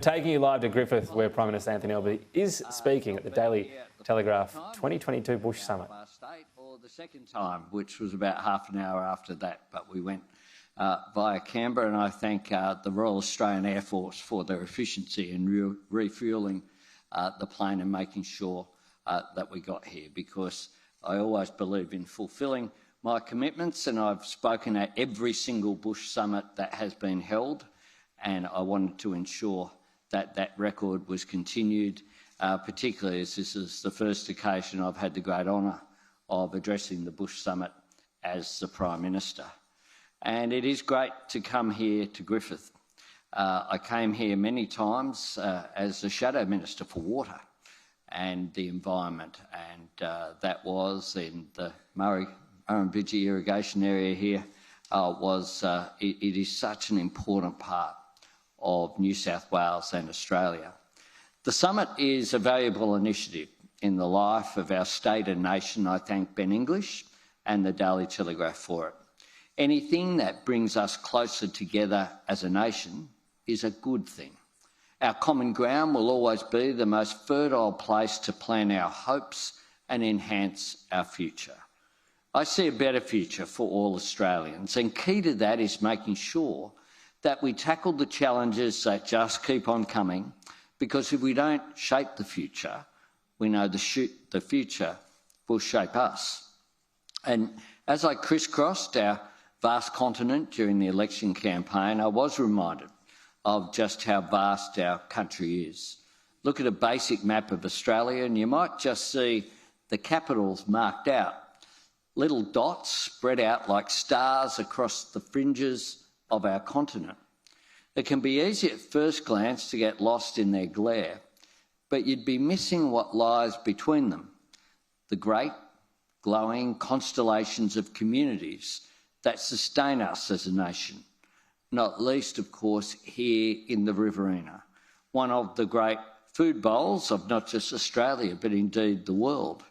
Taking you live to Griffith, where Prime Minister Anthony Albanese is speaking at the Daily Telegraph 2022 Bush Summit. Or the second time, which was about half an hour after that, but we went via Canberra, and I thank the Royal Australian Air Force for their efficiency in refuelling the plane and making sure that we got here, because I always believe in fulfilling my commitments, and I've spoken at every single Bush Summit that has been held, and I wanted to ensure that that record was continued, particularly as this is the first occasion I've had the great honour of addressing the Bush Summit as the Prime Minister. And it is great to come here to Griffith. I came here many times as the Shadow Minister for Water and the Environment, and that was in the Murrumbidgee irrigation area here. It is such an important part of New South Wales and Australia. The summit is a valuable initiative in the life of our state and nation. I thank Ben English and the Daily Telegraph for it. Anything that brings us closer together as a nation is a good thing. Our common ground will always be the most fertile place to plan our hopes and enhance our future. I see a better future for all Australians, and key to that is making sure that we tackle the challenges that just keep on coming, because if we don't shape the future, we know the future will shape us. And as I crisscrossed our vast continent during the election campaign, I was reminded of just how vast our country is. Look at a basic map of Australia and you might just see the capitals marked out, little dots spread out like stars across the fringes of our continent. It can be easy at first glance to get lost in their glare, but you'd be missing what lies between them, the great, glowing constellations of communities that sustain us as a nation, not least, of course, here in the Riverina, one of the great food bowls of not just Australia, but indeed the world.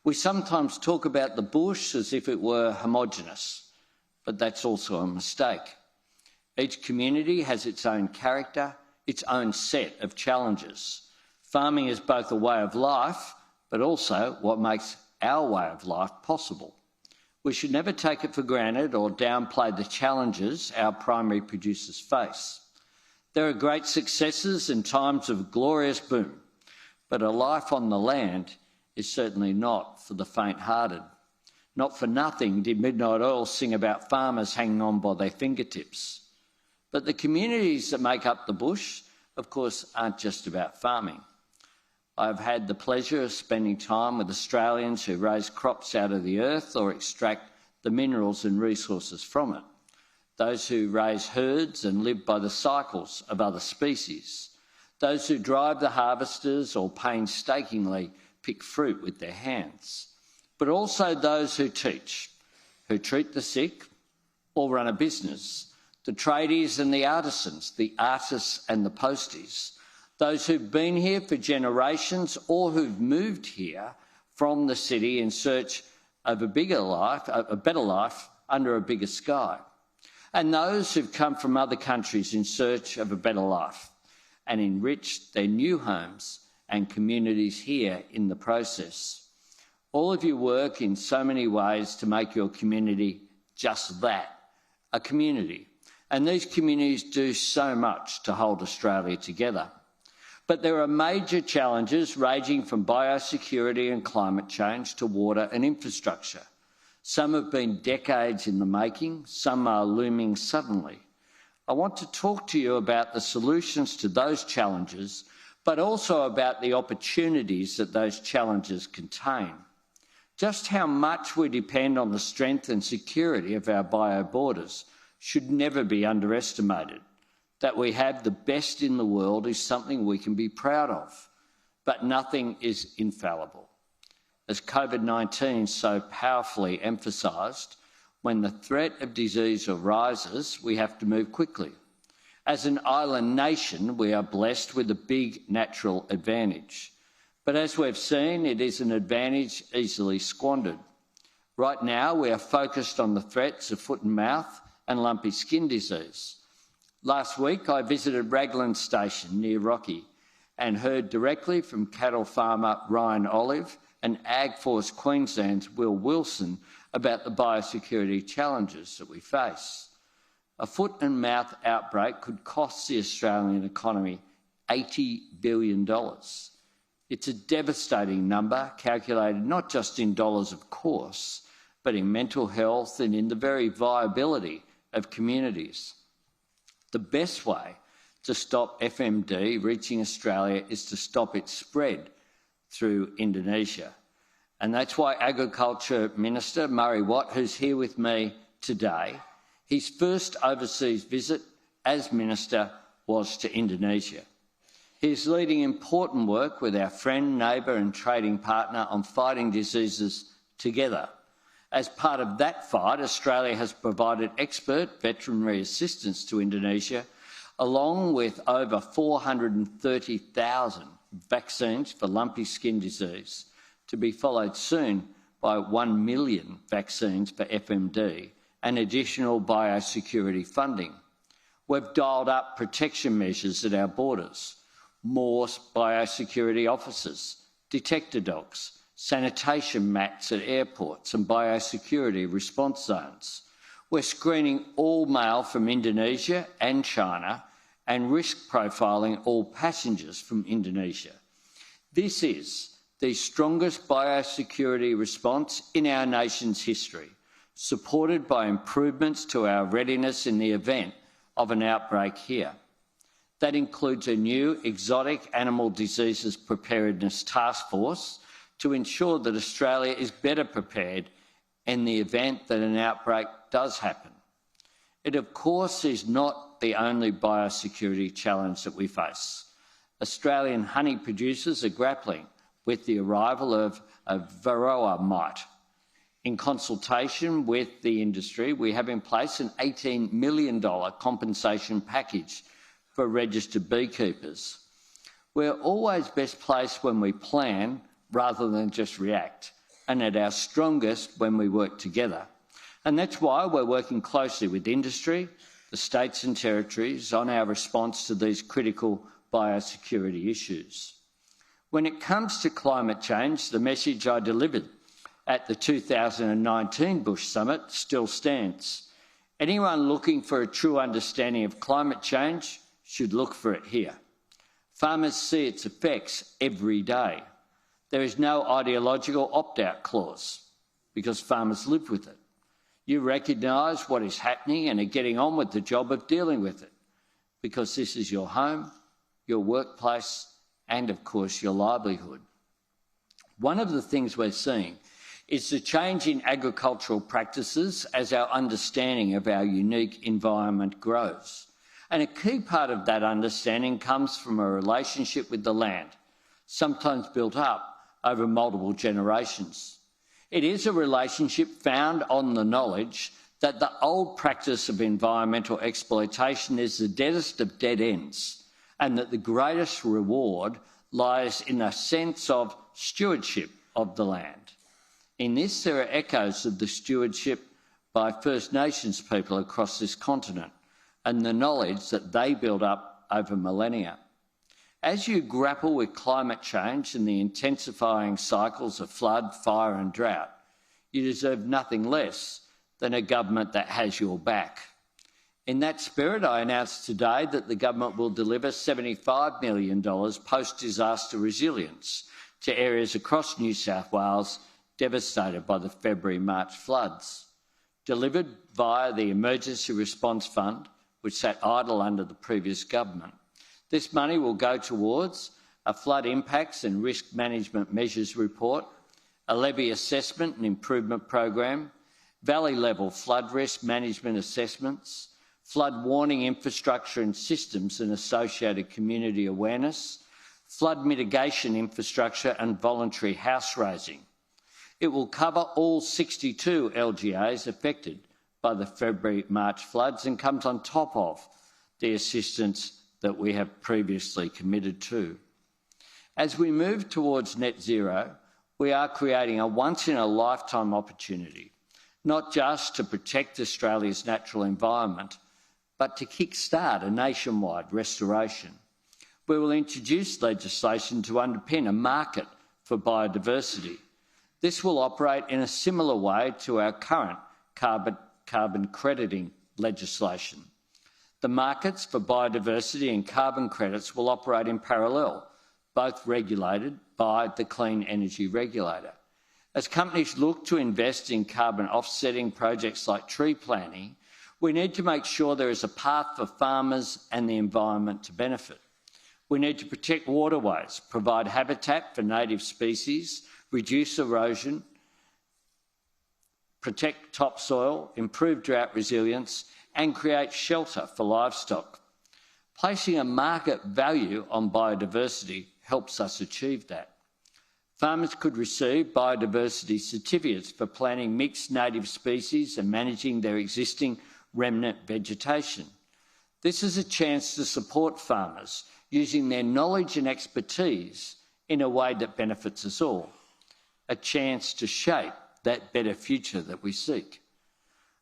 We sometimes talk about the bush as if it were homogenous, but that's also a mistake. Each community has its own character, its own set of challenges. Farming is both a way of life, but also what makes our way of life possible. We should never take it for granted or downplay the challenges our primary producers face. There are great successes and times of glorious boom, but a life on the land is certainly not for the faint-hearted. Not for nothing did Midnight Oil sing about farmers hanging on by their fingertips. But the communities that make up the bush, of course, aren't just about farming. I've had the pleasure of spending time with Australians who raise crops out of the earth or extract the minerals and resources from it, those who raise herds and live by the cycles of other species, those who drive the harvesters or painstakingly pick fruit with their hands, but also those who teach, who treat the sick or run a business, the tradies and the artisans, the artists and the posties, those who've been here for generations or who've moved here from the city in search of a better life under a bigger sky, and those who've come from other countries in search of a better life and enriched their new homes and communities here in the process. All of you work in so many ways to make your community just that, a community. And these communities do so much to hold Australia together. But there are major challenges ranging from biosecurity and climate change to water and infrastructure. Some have been decades in the making, some are looming suddenly. I want to talk to you about the solutions to those challenges, but also about the opportunities that those challenges contain. Just how much we depend on the strength and security of our bio borders should never be underestimated. That we have the best in the world is something we can be proud of, but nothing is infallible. As COVID-19 so powerfully emphasised, when the threat of disease arises, we have to move quickly. As an island nation, we are blessed with a big natural advantage. But as we've seen, it is an advantage easily squandered. Right now, we are focused on the threats of foot and mouth and lumpy skin disease. Last week, I visited Raglan Station near Rocky and heard directly from cattle farmer Ryan Olive and Ag Force Queensland's Will Wilson about the biosecurity challenges that we face. A foot and mouth outbreak could cost the Australian economy $80 billion. It's a devastating number, calculated not just in dollars, of course, but in mental health and in the very viability of communities. The best way to stop FMD reaching Australia is to stop its spread through Indonesia. And that's why Agriculture Minister Murray Watt, who's here with me today, his first overseas visit as Minister was to Indonesia. He is leading important work with our friend, neighbour and trading partner on fighting diseases together. As part of that fight, Australia has provided expert veterinary assistance to Indonesia, along with over 430,000 vaccines for lumpy skin disease, to be followed soon by 1 million vaccines for FMD and additional biosecurity funding. We've dialed up protection measures at our borders, more biosecurity officers, detector dogs, sanitation mats at airports and biosecurity response zones. We're screening all mail from Indonesia and China and risk profiling all passengers from Indonesia. This is the strongest biosecurity response in our nation's history, supported by improvements to our readiness in the event of an outbreak here. That includes a new exotic animal diseases preparedness task force to ensure that Australia is better prepared in the event that an outbreak does happen. It, of course, is not the only biosecurity challenge that we face. Australian honey producers are grappling with the arrival of a varroa mite. In consultation with the industry, we have in place an $18 million compensation package for registered beekeepers. We're always best placed when we plan rather than just react, and at our strongest when we work together. And that's why we're working closely with industry, the states and territories on our response to these critical biosecurity issues. When it comes to climate change, the message I delivered at the 2019 Bush Summit still stands. Anyone looking for a true understanding of climate change should look for it here. Farmers see its effects every day. There is no ideological opt-out clause because farmers live with it. You recognise what is happening and are getting on with the job of dealing with it because this is your home, your workplace and, of course, your livelihood. One of the things we're seeing is the change in agricultural practices as our understanding of our unique environment grows. And a key part of that understanding comes from a relationship with the land, sometimes built up over multiple generations. It is a relationship found on the knowledge that the old practice of environmental exploitation is the deadest of dead ends, and that the greatest reward lies in a sense of stewardship of the land. In this, there are echoes of the stewardship by First Nations people across this continent and the knowledge that they built up over millennia. As you grapple with climate change and the intensifying cycles of flood, fire and drought, you deserve nothing less than a government that has your back. In that spirit, I announced today that the government will deliver $75 million post-disaster resilience to areas across New South Wales devastated by the February-March floods. Delivered via the Emergency Response Fund, which sat idle under the previous government. This money will go towards a flood impacts and risk management measures report, a levy assessment and improvement program, valley-level flood risk management assessments, flood warning infrastructure and systems and associated community awareness, flood mitigation infrastructure and voluntary house raising. It will cover all 62 LGAs affected by the February-March floods and comes on top of the assistance that we have previously committed to. As we move towards net zero, we are creating a once-in-a-lifetime opportunity, not just to protect Australia's natural environment, but to kick-start a nationwide restoration. We will introduce legislation to underpin a market for biodiversity. This will operate in a similar way to our current carbon crediting legislation. The markets for biodiversity and carbon credits will operate in parallel, both regulated by the Clean Energy Regulator. As companies look to invest in carbon offsetting projects like tree planting, we need to make sure there is a path for farmers and the environment to benefit. We need to protect waterways, provide habitat for native species, reduce erosion, protect topsoil, improve drought resilience, and create shelter for livestock. Placing a market value on biodiversity helps us achieve that. Farmers could receive biodiversity certificates for planting mixed native species and managing their existing remnant vegetation. This is a chance to support farmers using their knowledge and expertise in a way that benefits us all, a chance to shape that better future that we seek.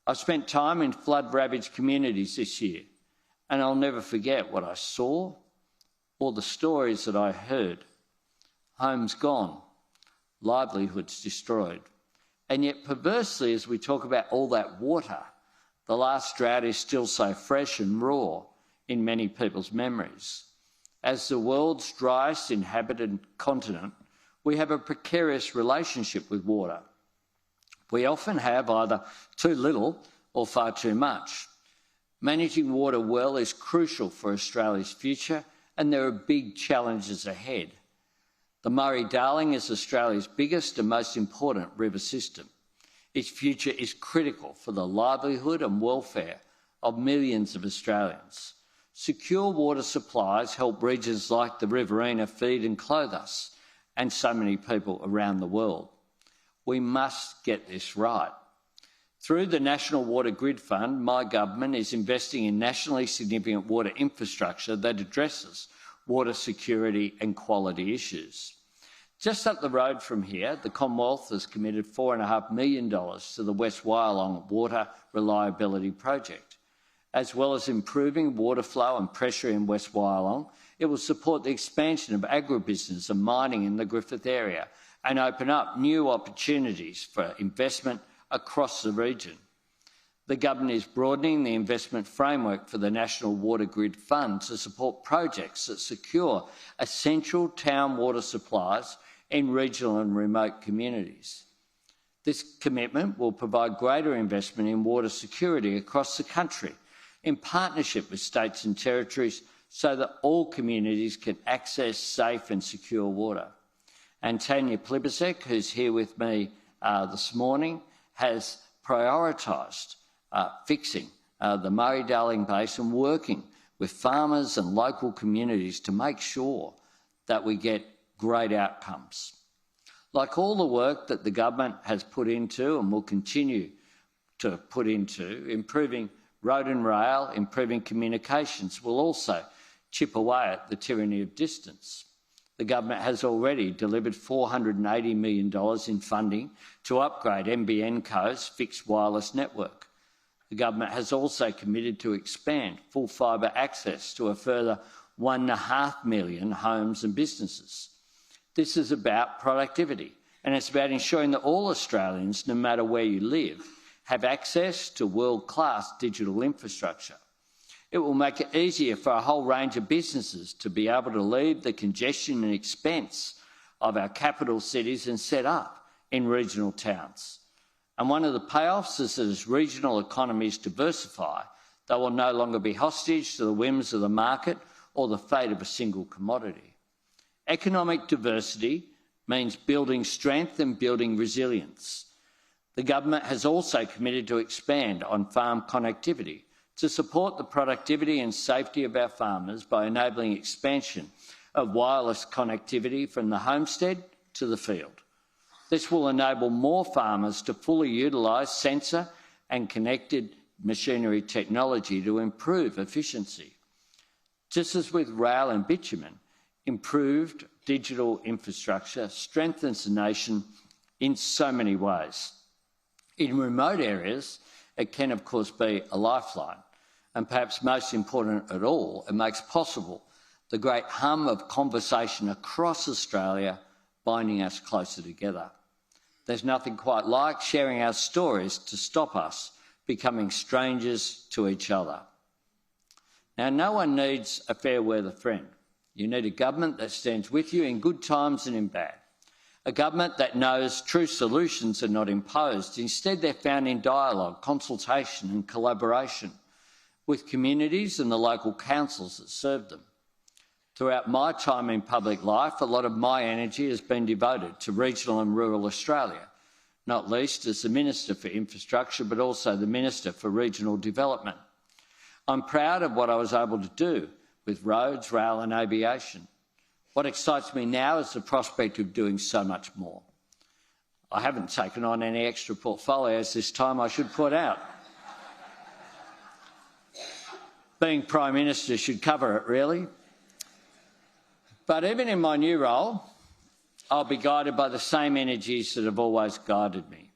I've spent time in flood-ravaged communities this year, and I'll never forget what I saw or the stories that I heard. Homes gone, livelihoods destroyed. And yet, perversely, as we talk about all that water, the last drought is still so fresh and raw in many people's memories. As the world's driest inhabited continent, we have a precarious relationship with water. We often have either too little or far too much. Managing water well is crucial for Australia's future, and there are big challenges ahead. The Murray-Darling is Australia's biggest and most important river system. Its future is critical for the livelihood and welfare of millions of Australians. Secure water supplies help regions like the Riverina feed and clothe us, and so many people around the world. We must get this right. Through the National Water Grid Fund, my government is investing in nationally significant water infrastructure that addresses water security and quality issues. Just up the road from here, the Commonwealth has committed $4.5 million to the West Wyolong Water Reliability Project. As well as improving water flow and pressure in West Wyolong, it will support the expansion of agribusiness and mining in the Griffith area and open up new opportunities for investment across the region. The government is broadening the investment framework for the National Water Grid Fund to support projects that secure essential town water supplies in regional and remote communities. This commitment will provide greater investment in water security across the country in partnership with states and territories so that all communities can access safe and secure water. And Tanya Plibersek, who's here with me this morning, has prioritised fixing the Murray-Darling Basin, working with farmers and local communities to make sure that we get great outcomes. Like all the work that the government has put into and will continue to put into, improving road and rail, improving communications will also chip away at the tyranny of distance. The government has already delivered $480 million in funding to upgrade NBN Co's fixed wireless network. The government has also committed to expand full fibre access to a further 1.5 million homes and businesses. This is about productivity, and it's about ensuring that all Australians, no matter where you live, have access to world-class digital infrastructure. It will make it easier for a whole range of businesses to be able to leave the congestion and expense of our capital cities and set up in regional towns. And one of the payoffs is that as regional economies diversify, they will no longer be hostage to the whims of the market or the fate of a single commodity. Economic diversity means building strength and building resilience. The government has also committed to expand on farm connectivity to support the productivity and safety of our farmers by enabling expansion of wireless connectivity from the homestead to the field. This will enable more farmers to fully utilise sensor and connected machinery technology to improve efficiency. Just as with rail and bitumen, improved digital infrastructure strengthens the nation in so many ways. In remote areas, it can of course be a lifeline, And perhaps most important at all, it makes possible the great hum of conversation across Australia, binding us closer together. There's nothing quite like sharing our stories to stop us becoming strangers to each other. Now, no one needs a fair weather friend. You need a government that stands with you in good times and in bad. A government that knows true solutions are not imposed. Instead, they're found in dialogue, consultation and collaboration with communities and the local councils that serve them. Throughout my time in public life, a lot of my energy has been devoted to regional and rural Australia, not least as the Minister for Infrastructure, but also the Minister for Regional Development. I'm proud of what I was able to do with roads, rail and aviation. What excites me now is the prospect of doing so much more. I haven't taken on any extra portfolios this time, I should point out. Being Prime Minister should cover it, really. But even in my new role, I'll be guided by the same energies that have always guided me.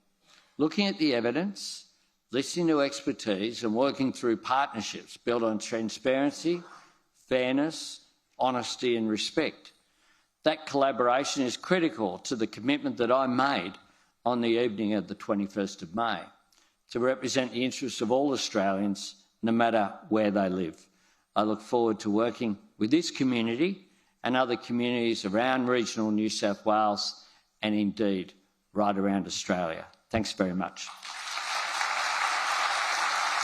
Looking at the evidence, listening to expertise and working through partnerships built on transparency, fairness, honesty and respect. That collaboration is critical to the commitment that I made on the evening of the 21st of May to represent the interests of all Australians, no matter where they live. I look forward to working with this community and other communities around regional New South Wales and indeed right around Australia. Thanks very much.